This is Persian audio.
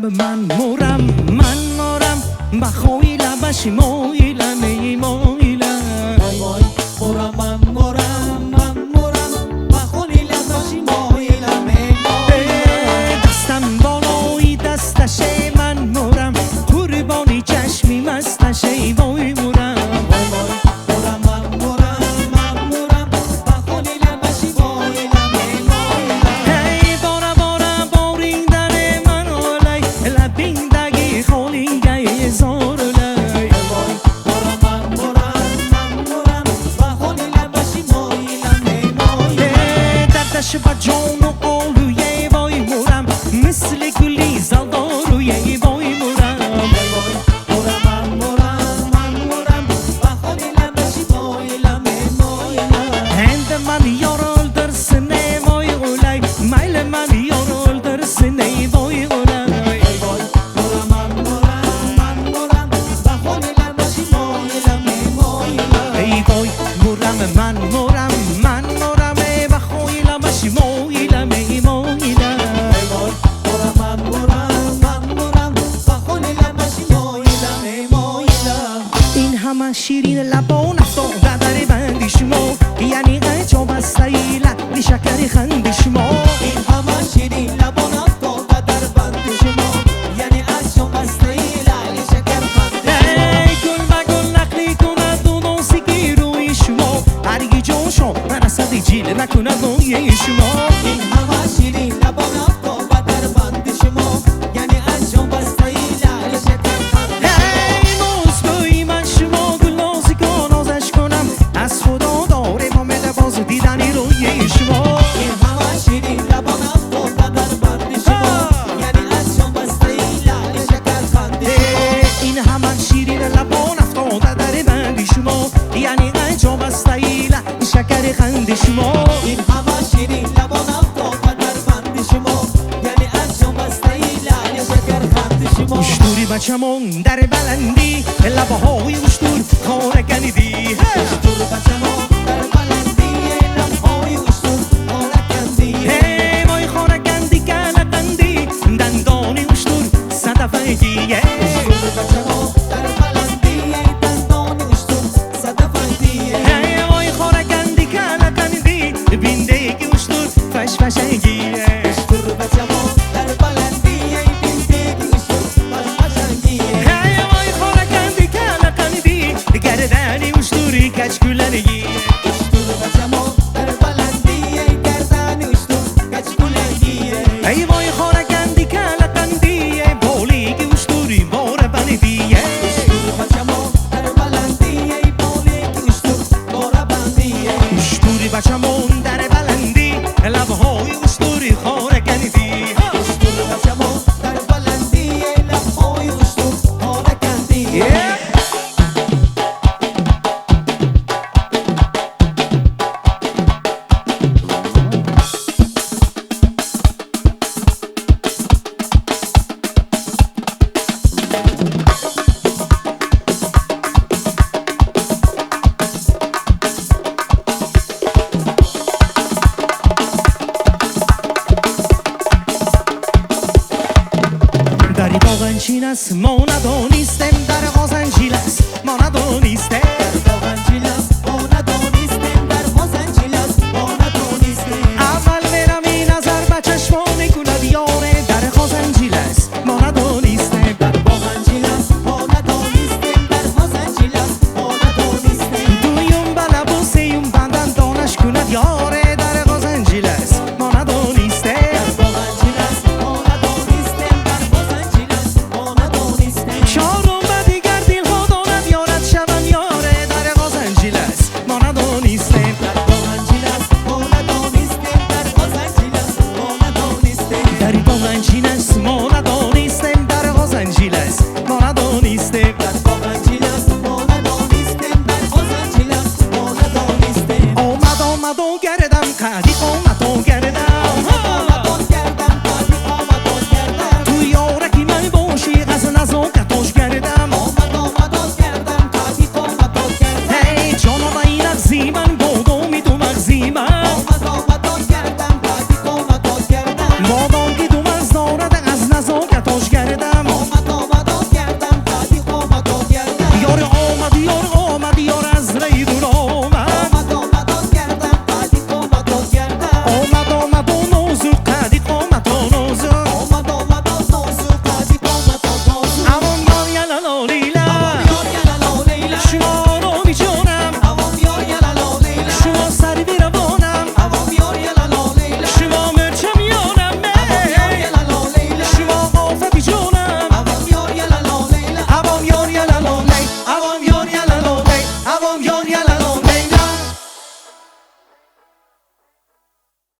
من مرم بخوای لبش مایلم ای مایلم وای وای مرم من مرم بخوای لبش مایلم ای مایلم دستم بالای دستشه من مرم قربانی چشمی مستشه ای وای مرم وای وای مرم بخوای لبش مایلم ای مایلم هی بارا باریدن من علای لبیندگی خولیگه زار علای وای مرم بخوای لبش مایلم ای مایلم دردش با جان و آلویه وای مرم مثل گلی زلدارویه وای مرم وای وای مرم بخوای لبش مایلم ای مایلم هند من یارال در سنه وای علای میل من یارال در سنه وای علای وای وای مرم بخوای لبش مایلم ای مایلم ای وای مرم من مرم ای بخوای لبش مایلم ای مایلم وای وای مرم بخوای لبش مایلم ای مایلم این همه شیرین لبان افتاده در بند شما یعنی عجب است ای لعل شکر خند شما این همه شیرین لبان افتاده در بند شما یعنی عجب است ای لعل شکر خند ای گل به گل نقلی کند و نازکی روی شما هرگی جاشو نرسد جیل نکند روی شما این همه شیرین لبان افتاده در بند شما یعنی عجب است ای لعل شکر خند ای نازگوی من شما گل نازکا نازش کنم از خدا داره امید باز دیدنی روی شما این همه شیرین لبان افتاده در بند شما یعنی عجب است ای لعل شکر خند این همان شیرین لبان افتاده در بند شما یعنی عجب است ای لعل شکر خند شما این همه شیرین لبان افتاده در بند شما یعنی عجب است ای لعل شکر خند شما اشتوری بچمون در بلندی لبه های اشتور خانه